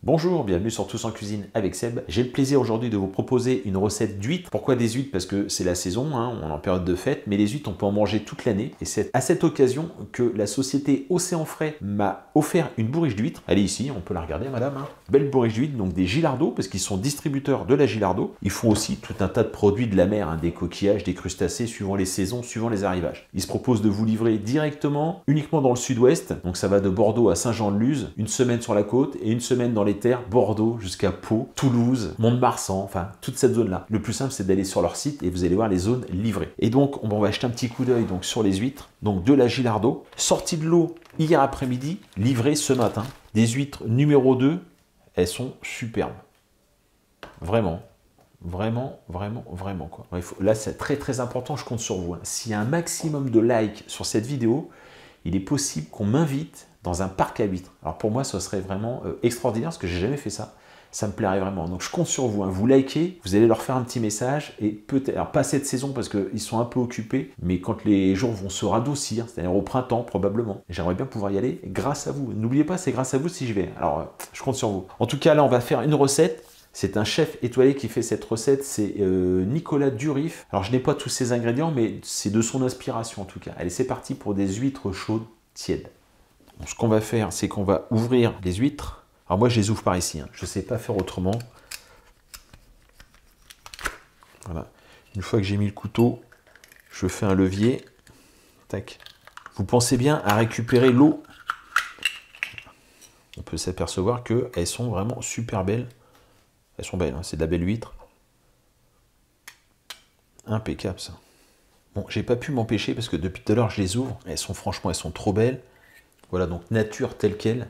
Bonjour, bienvenue sur Tous en Cuisine avec Seb. J'ai le plaisir aujourd'hui de vous proposer une recette d'huîtres. Pourquoi des huîtres? Parce que c'est la saison, on est en période de fête, mais les huîtres on peut en manger toute l'année. Et c'est à cette occasion que la société Océan Frais m'a offert une bourriche d'huîtres. Elle est ici, on peut la regarder madame. Belle bourriche d'huîtres, donc des gilardos, parce qu'ils sont distributeurs de la gilardo. Ils font aussi tout un tas de produits de la mer, des coquillages, des crustacés, suivant les saisons, suivant les arrivages. Ils se proposent de vous livrer directement, uniquement dans le sud-ouest. Donc ça va de Bordeaux à Saint-Jean-de-Luz, une semaine sur la côte et une semaine dans les terres, Bordeaux jusqu'à Pau, Toulouse, Mont-de-Marsan, enfin toute cette zone-là. Le plus simple, c'est d'aller sur leur site et vous allez voir les zones livrées. Et donc, on va acheter un petit coup d'œil donc sur les huîtres, donc de la gilardo, sortie de l'eau hier après-midi, livrée ce matin. Des huîtres numéro 2, elles sont superbes. Vraiment. Vraiment quoi. Là, c'est très important, je compte sur vous. S'il y a un maximum de likes sur cette vidéo, il est possible qu'on m'invite dans un parc à huîtres. Alors pour moi, ce serait vraiment extraordinaire parce que j'ai jamais fait ça. Ça me plairait vraiment. Donc je compte sur vous. Vous likez, vous allez leur faire un petit message et peut-être, alors pas cette saison parce qu'ils sont un peu occupés, mais quand les jours vont se radoucir, c'est-à-dire au printemps probablement, j'aimerais bien pouvoir y aller grâce à vous. N'oubliez pas, c'est grâce à vous si je vais. Alors je compte sur vous. En tout cas, là, on va faire une recette. C'est un chef étoilé qui fait cette recette, c'est Nicolas Durif. Alors je n'ai pas tous ses ingrédients, mais c'est de son inspiration en tout cas. Allez, c'est parti pour des huîtres chaudes, tièdes. Donc, ce qu'on va faire, c'est qu'on va ouvrir les huîtres. Alors moi, je les ouvre par ici, je ne sais pas faire autrement. Voilà. Une fois que j'ai mis le couteau, je fais un levier. Tac. Vous pensez bien à récupérer l'eau. On peut s'apercevoir qu'elles sont vraiment super belles. Elles sont belles, c'est de la belle huître. Impeccable ça. Bon, j'ai pas pu m'empêcher parce que depuis tout à l'heure je les ouvre. Elles sont franchement, elles sont trop belles. Voilà, donc nature telle qu'elle.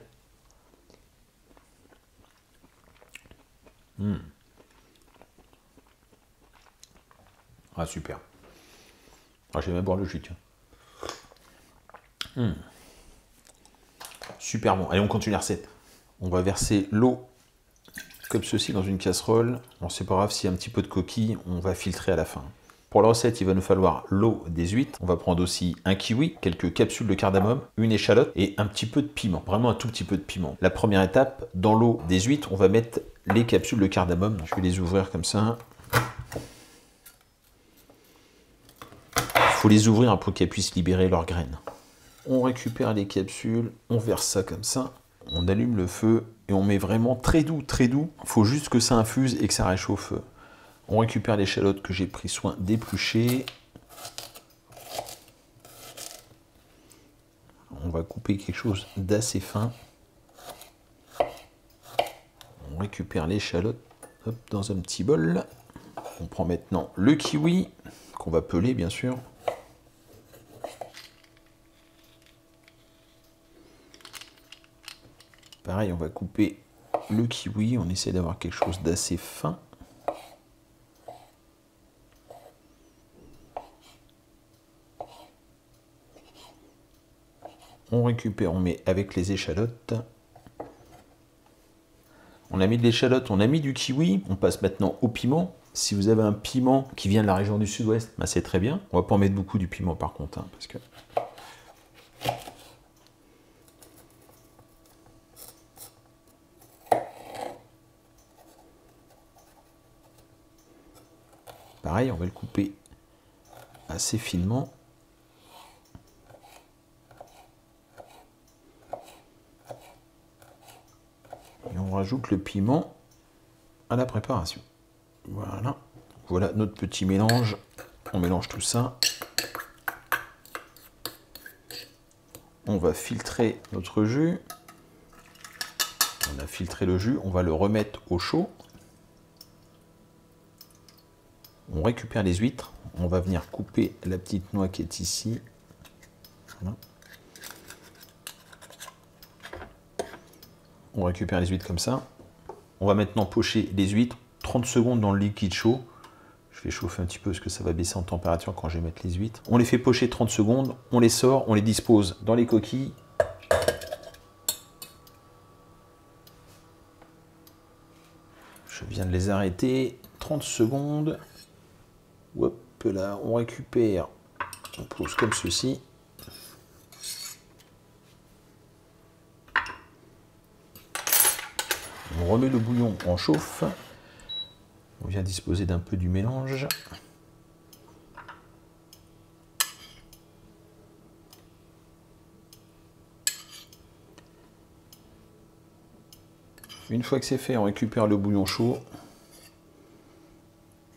Ah super. Ah, je vais même boire le jus, tiens. Super bon. Allez, on continue la recette. On va verser l'eau comme ceci dans une casserole. Bon, c'est pas grave s'il y a un petit peu de coquille, on va filtrer à la fin. Pour la recette, il va nous falloir l'eau des huîtres. On va prendre aussi un kiwi, quelques capsules de cardamome, une échalote et un petit peu de piment. Vraiment un tout petit peu de piment. La première étape, dans l'eau des huîtres, on va mettre les capsules de cardamome. Je vais les ouvrir comme ça. Il faut les ouvrir pour qu'elles puissent libérer leurs graines. On récupère les capsules, on verse ça comme ça. On allume le feu et on met vraiment très doux, très doux. Il faut juste que ça infuse et que ça réchauffe. On récupère l'échalote que j'ai pris soin d'éplucher. On va couper quelque chose d'assez fin. On récupère l'échalote dans un petit bol. On prend maintenant le kiwi, qu'on va peler bien sûr. Pareil, on va couper le kiwi, on essaie d'avoir quelque chose d'assez fin. On récupère, on met avec les échalotes. On a mis de l'échalote, on a mis du kiwi. On passe maintenant au piment. Si vous avez un piment qui vient de la région du sud-ouest, bah c'est très bien. On va pas en mettre beaucoup du piment par contre, parce que... Pareil, on va le couper assez finement. Et on rajoute le piment à la préparation. Voilà. Voilà notre petit mélange. On mélange tout ça. On va filtrer notre jus. On a filtré le jus. On va le remettre au chaud. On récupère les huîtres. On va venir couper la petite noix qui est ici. Voilà. On récupère les huîtres comme ça. On va maintenant pocher les huîtres 30 secondes dans le liquide chaud. Je vais chauffer un petit peu parce que ça va baisser en température quand je vais mettre les huîtres. On les fait pocher 30 secondes, on les sort, on les dispose dans les coquilles. Je viens de les arrêter. 30 secondes. Hop là, on récupère. On pose comme ceci. On remet le bouillon en chauffe. On vient disposer d'un peu du mélange. Une fois que c'est fait, on récupère le bouillon chaud.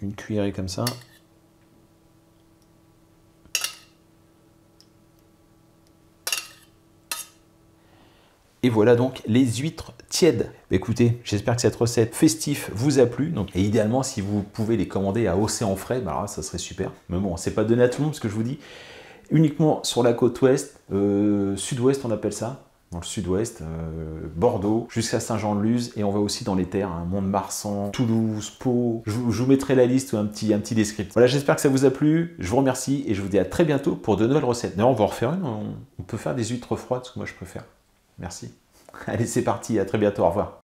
Une cuillerée comme ça. Et voilà donc les huîtres tièdes. Écoutez, j'espère que cette recette festive vous a plu. Donc, et idéalement, si vous pouvez les commander à océan frais, bah alors ça serait super. Mais bon, c'est pas donné à tout le monde, ce que je vous dis. Uniquement sur la côte ouest, sud-ouest on appelle ça. Dans le sud-ouest, Bordeaux, jusqu'à Saint-Jean-de-Luz, et on va aussi dans les terres, hein, Mont-de-Marsan, Toulouse, Pau. Je vous mettrai la liste ou un petit descriptif. Voilà, j'espère que ça vous a plu. Je vous remercie et je vous dis à très bientôt pour de nouvelles recettes. D'ailleurs, on va en refaire une. On peut faire des huîtres froides, ce que moi je préfère. Merci. Allez, c'est parti, à très bientôt, au revoir.